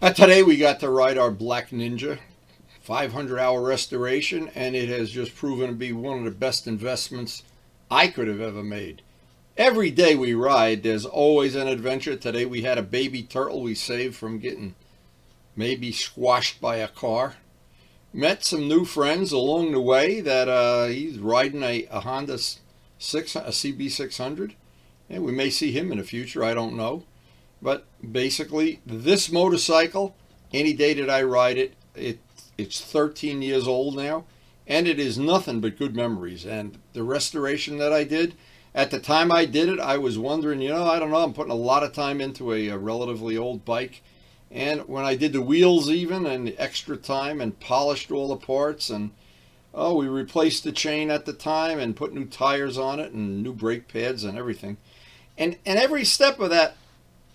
Today we got to ride our Black Ninja 500-hour restoration, and it has just proven to be one of the best investments I could have ever made. Every day we ride, there's always an adventure. Today we had a baby turtle we saved from getting maybe squashed by a car. Met some new friends along the way that he's riding a Honda CB600, and we may see him in the future, I don't know. But basically, this motorcycle, any day that I ride it, it's 13 years old now, and it is nothing but good memories. And the restoration that I did, at the time I did it, I was wondering, I don't know, I'm putting a lot of time into a relatively old bike. And when I did the wheels even, and the extra time, and polished all the parts, and we replaced the chain at the time, and put new tires on it, and new brake pads and everything. And every step of that,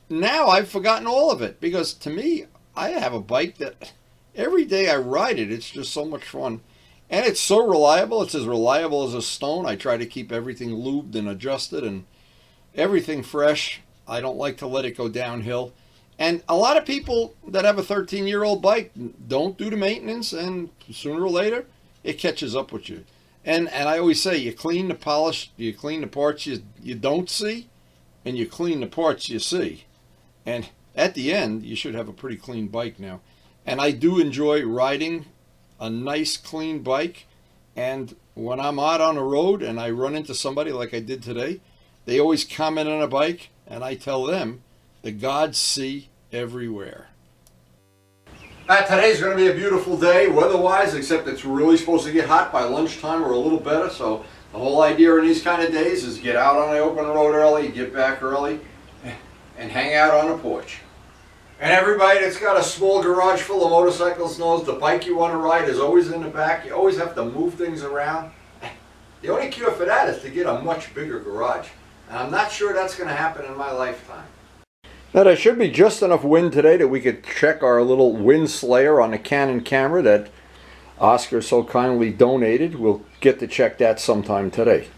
now I've forgotten all of it, because to me, I have a bike that every day I ride it, it's just so much fun. And it's so reliable. It's as reliable as a stone. I try to keep everything lubed and adjusted and everything fresh. I don't like to let it go downhill. And a lot of people that have a 13-year-old bike don't do the maintenance, and sooner or later, it catches up with you. And I always say, you clean the polish, you clean the parts you don't see, and you clean the parts you see. And at the end, you should have a pretty clean bike now. And I do enjoy riding a nice, clean bike. And when I'm out on the road and I run into somebody like I did today, they always comment on a bike, and I tell them, the gods see everywhere. Today's going to be a beautiful day, weather-wise, except it's really supposed to get hot by lunchtime or a little better. So the whole idea in these kind of days is get out on the open road early, get back early, and hang out on the porch. And everybody that's got a small garage full of motorcycles knows the bike you want to ride is always in the back. You always have to move things around. The only cure for that is to get a much bigger garage. And I'm not sure that's going to happen in my lifetime. Now there should be just enough wind today that we could check our little wind slayer on the Canon camera that Oscar so kindly donated. We'll get to check that sometime today.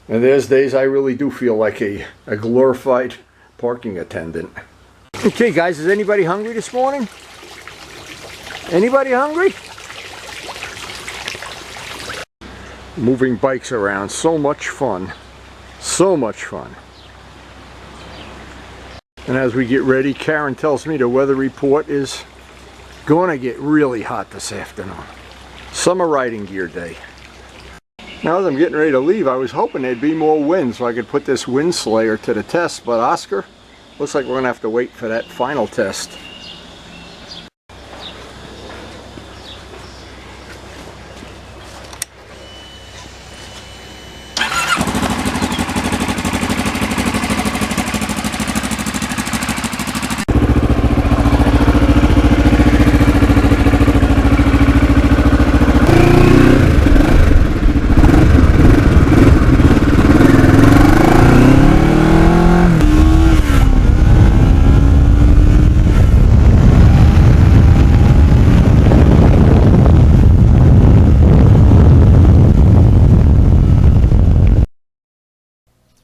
And there's days I really do feel like a glorified parking attendant. Okay guys, is anybody hungry this morning? Anybody hungry? Moving bikes around, so much fun. So much fun. And as we get ready, Karen tells me the weather report is going to get really hot this afternoon. Summer riding gear day. Now as I'm getting ready to leave, I was hoping there'd be more wind so I could put this wind slayer to the test, but Oscar, looks like we're going to have to wait for that final test.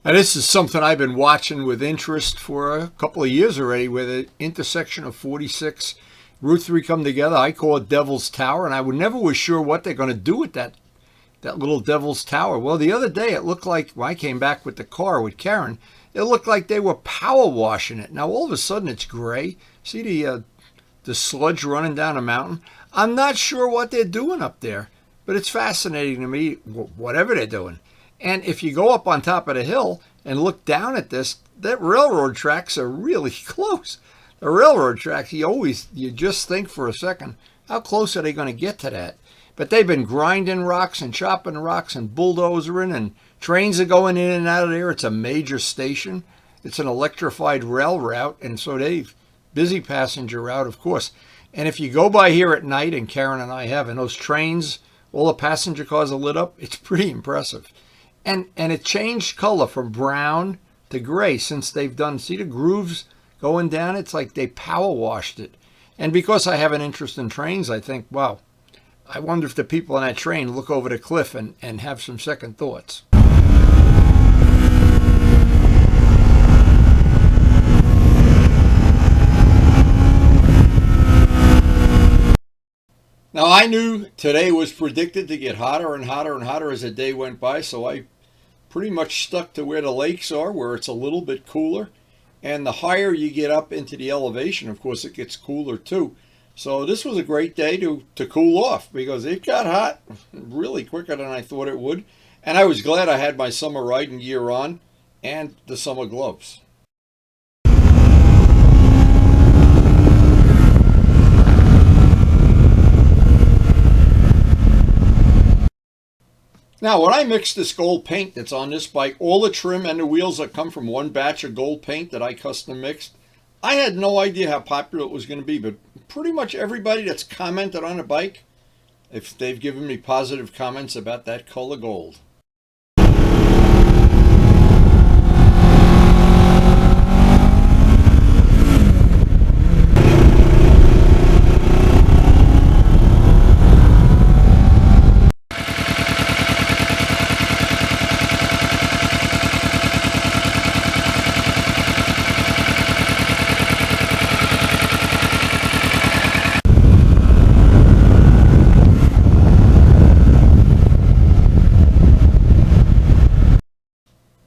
Now this is something I've been watching with interest for a couple of years already, where the intersection of 46, Route 3 come together. I call it Devil's Tower, and I never was sure what they're going to do with that little Devil's Tower. Well, the other day it looked like, when I came back with the car with Karen, it looked like they were power washing it. Now all of a sudden it's gray. See the sludge running down a mountain? I'm not sure what they're doing up there, but it's fascinating to me, whatever they're doing. And if you go up on top of the hill and look down at this, that railroad tracks are really close. The railroad tracks, you just think for a second, how close are they going to get to that? But they've been grinding rocks and chopping rocks and bulldozering, and trains are going in and out of there. It's a major station. It's an electrified rail route, and so busy passenger route, of course. And if you go by here at night, and Karen and I have, and those trains, all the passenger cars are lit up, it's pretty impressive. And it changed color from brown to gray since they've done, see the grooves going down? It's like they power washed it. And because I have an interest in trains, I think, wow, I wonder if the people on that train look over the cliff and have some second thoughts. Now, I knew today was predicted to get hotter and hotter and hotter as the day went by, so I pretty much stuck to where the lakes are, where it's a little bit cooler. And the higher you get up into the elevation, of course, it gets cooler too. So this was a great day to cool off, because it got hot really quicker than I thought it would. And I was glad I had my summer riding gear on and the summer gloves. Now, when I mixed this gold paint that's on this bike, all the trim and the wheels that come from one batch of gold paint that I custom mixed, I had no idea how popular it was going to be, but pretty much everybody that's commented on a bike, if they've given me positive comments about that color gold.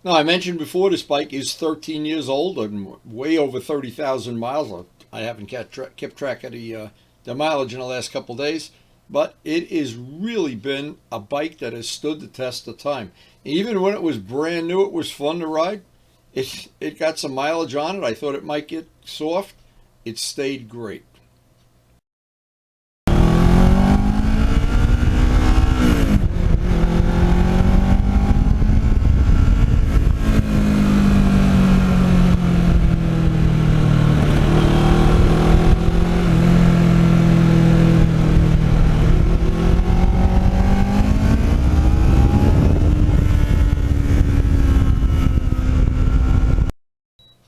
Now, I mentioned before this bike is 13 years old and way over 30,000 miles. I haven't kept track of the mileage in the last couple of days, but it has really been a bike that has stood the test of time. Even when it was brand new, it was fun to ride. It got some mileage on it. I thought it might get soft. It stayed great.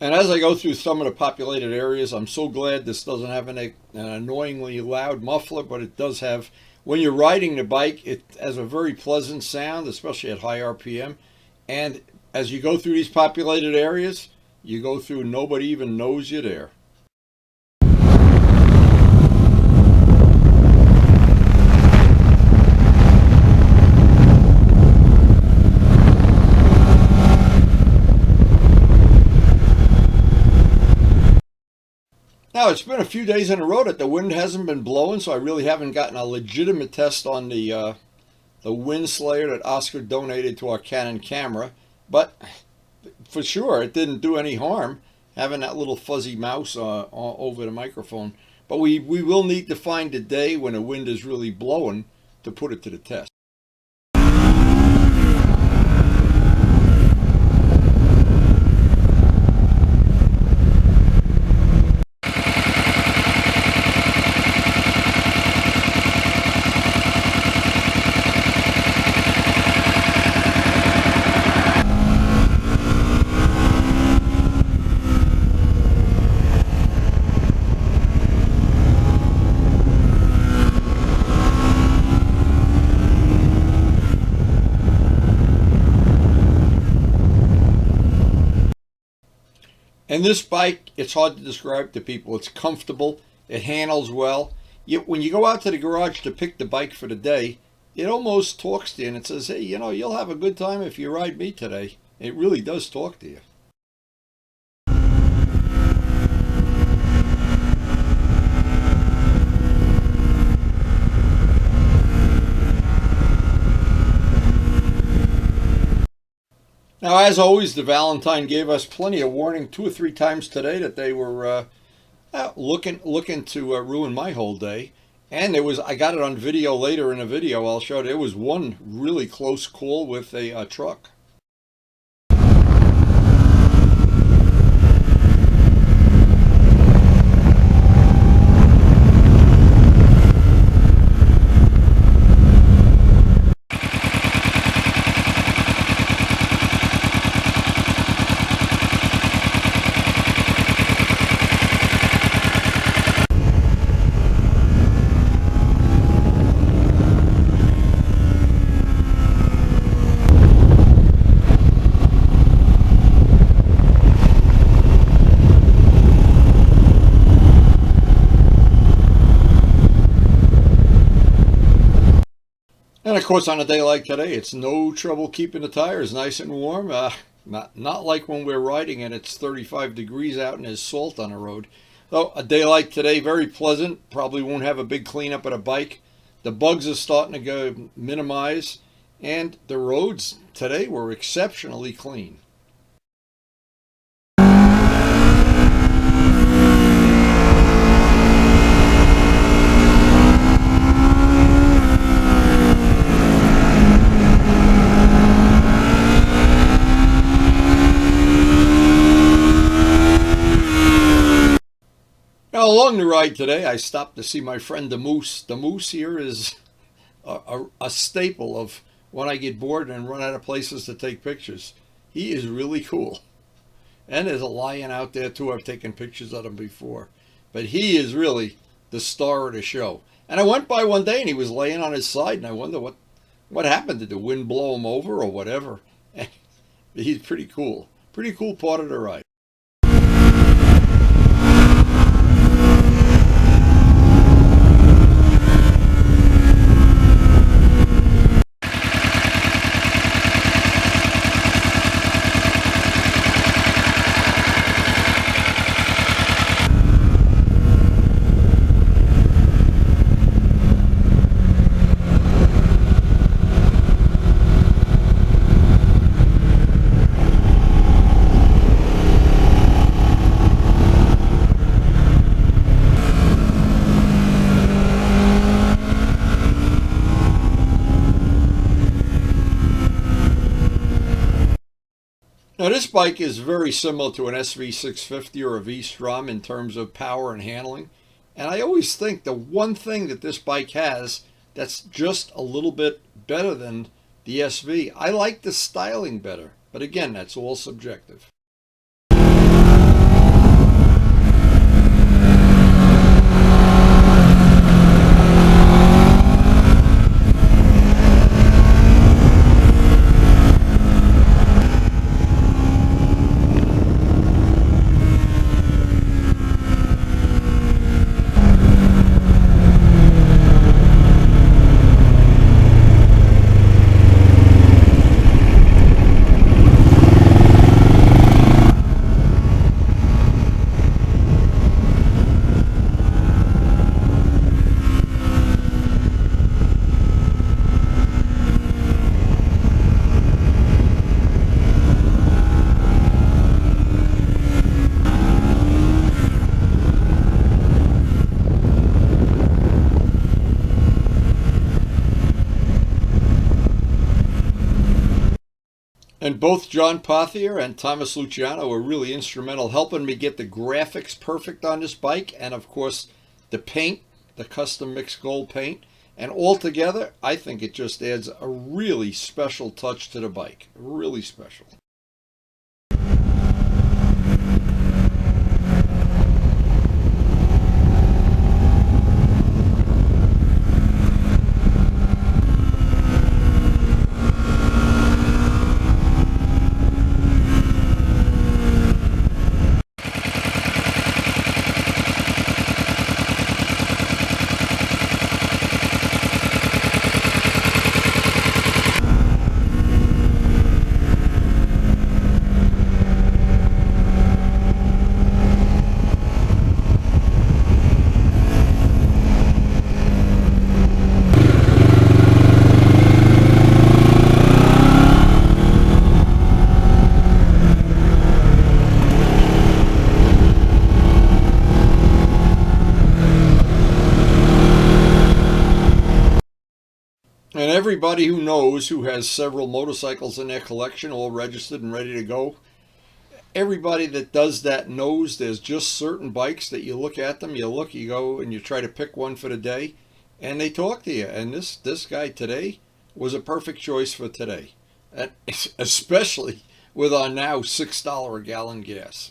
And as I go through some of the populated areas, I'm so glad this doesn't have an annoyingly loud muffler, but it does have, when you're riding the bike, it has a very pleasant sound, especially at high RPM. And as you go through these populated areas, you go through, nobody even knows you're there. Now, it's been a few days in a row that the wind hasn't been blowing, so I really haven't gotten a legitimate test on the wind slayer that Oscar donated to our Canon camera. But for sure, it didn't do any harm having that little fuzzy mouse over the microphone. But we will need to find a day when the wind is really blowing to put it to the test. And this bike, it's hard to describe to people. It's comfortable. It handles well. Yet when you go out to the garage to pick the bike for the day, it almost talks to you and it says, hey, you know, you'll have a good time if you ride me today. It really does talk to you. Now, as always, the Valentine gave us plenty of warning 2 or 3 times today that they were looking to ruin my whole day. And I got it on video later in a video. I'll show you. There was one really close call with a truck. of course, on a day like today, it's no trouble keeping the tires nice and warm. Not like when we're riding and it's 35 degrees out and there's salt on the road. So a day like today, very pleasant. Probably won't have a big cleanup of the bike. The bugs are starting to go minimize, and the roads today were exceptionally clean. Now, along the ride today, I stopped to see my friend the Moose. The Moose here is a staple of when I get bored and run out of places to take pictures. He is really cool. And there's a lion out there too. I've taken pictures of him before. But he is really the star of the show. And I went by one day and he was laying on his side, and I wonder what happened. Did the wind blow him over or whatever? He's pretty cool. Pretty cool part of the ride. Now this bike is very similar to an SV650 or a V-Strom in terms of power and handling. And I always think the one thing that this bike has that's just a little bit better than the SV, I like the styling better. But again, that's all subjective. And both John Pothier and Thomas Luciano were really instrumental helping me get the graphics perfect on this bike, and of course the paint, the custom mixed gold paint. And altogether, I think it just adds a really special touch to the bike. Really special. And everybody who knows, who has several motorcycles in their collection, all registered and ready to go, everybody that does that knows there's just certain bikes that you look at them, you go, and you try to pick one for the day, and they talk to you. And this guy today was a perfect choice for today, and especially with our now $6 a gallon gas.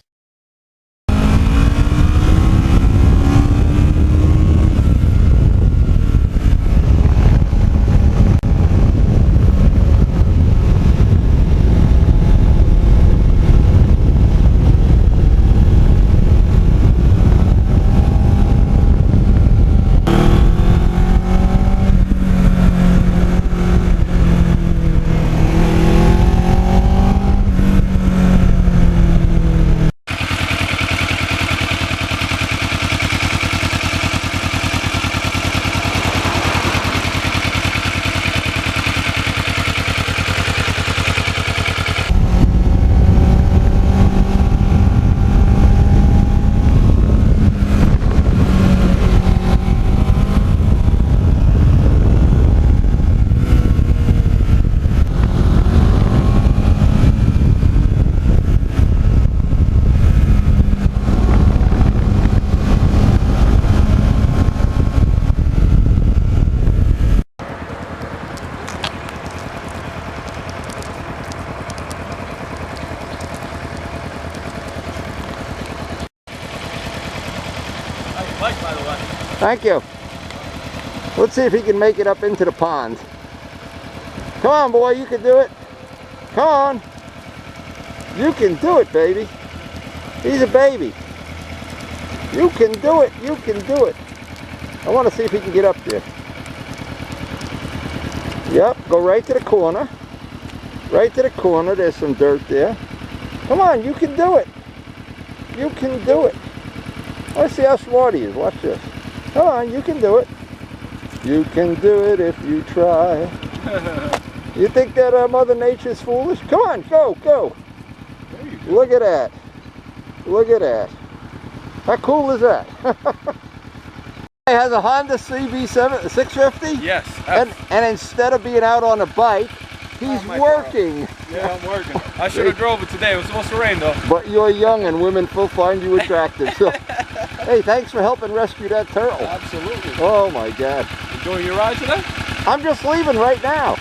bike, by the way. Thank you. Let's see if he can make it up into the pond. Come on, boy, you can do it. Come on. You can do it, baby. He's a baby. You can do it. You can do it. I want to see if he can get up there. Yep, go right to the corner. Right to the corner. There's some dirt there. Come on, you can do it. You can do it. Let's see how smart he is. Watch this. Come on, you can do it. You can do it if you try. You think that Mother Nature's foolish? Come on, go, go. Look at that. Look at that. How cool is that? He has a Honda CB7 650? Yes. And instead of being out on a bike, he's working. Yeah, I'm working. I should have drove it today. It was supposed to rain though. But you're young and women will find you attractive. So, hey, thanks for helping rescue that turtle. Absolutely. Oh my God. Enjoying your ride today? I'm just leaving right now.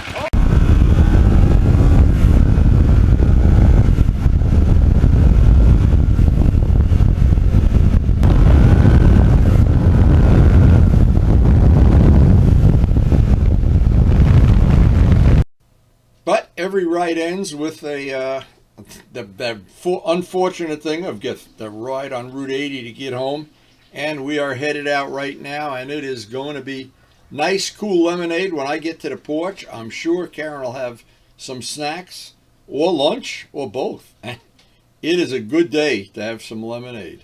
But every ride ends with the unfortunate thing of the ride on Route 80 to get home. And we are headed out right now, and it is going to be nice, cool lemonade when I get to the porch. I'm sure KARYN will have some snacks or lunch or both. It is a good day to have some lemonade.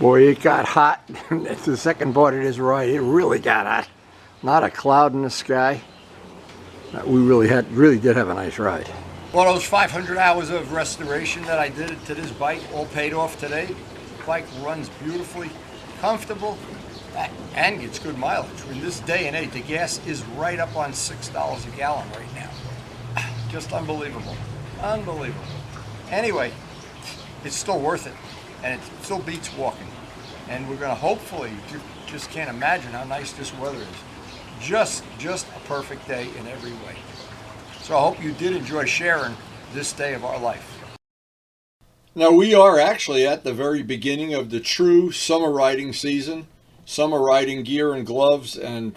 Boy, it got hot. It's the second part of this ride. It really got hot. Not a cloud in the sky. We really did have a nice ride. Well, those 500 hours of restoration that I did to this bike all paid off today. The bike runs beautifully, comfortable, and gets good mileage. In this day and age, the gas is right up on $6 a gallon right now. Just unbelievable. Unbelievable. Anyway, it's still worth it, and it still beats walking. And we're going to hopefully, you just can't imagine how nice this weather is. Just a perfect day in every way. So I hope you did enjoy sharing this day of our life. Now we are actually at the very beginning of the true summer riding season. Summer riding gear and gloves, and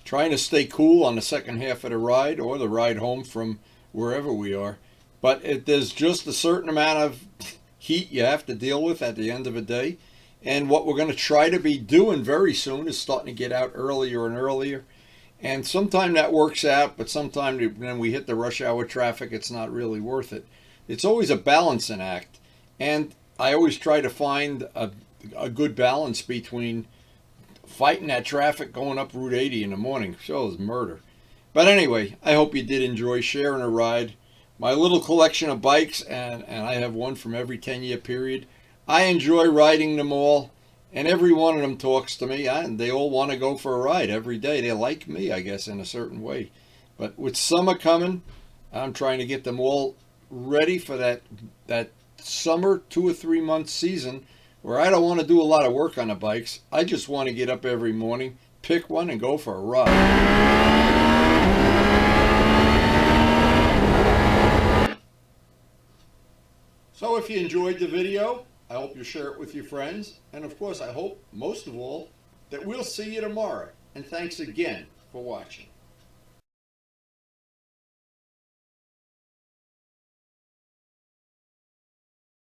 trying to stay cool on the second half of the ride or the ride home from wherever we are. But there's just a certain amount of heat you have to deal with at the end of the day. And what we're going to try to be doing very soon is starting to get out earlier and earlier. And sometimes that works out, but sometimes when we hit the rush hour traffic, it's not really worth it. It's always a balancing act. And I always try to find a good balance between fighting that traffic going up Route 80 in the morning. So it's murder. But anyway, I hope you did enjoy sharing a ride. My little collection of bikes, and I have one from every 10-year period. I enjoy riding them all. And every one of them talks to me, and they all want to go for a ride every day. They like me, I guess, in a certain way. But with summer coming, I'm trying to get them all ready for that summer 2 or 3 month season where I don't want to do a lot of work on the bikes. I just want to get up every morning, pick one, and go for a ride. So if you enjoyed the video, I hope you share it with your friends. And of course, I hope, most of all, that we'll see you tomorrow. And thanks again for watching.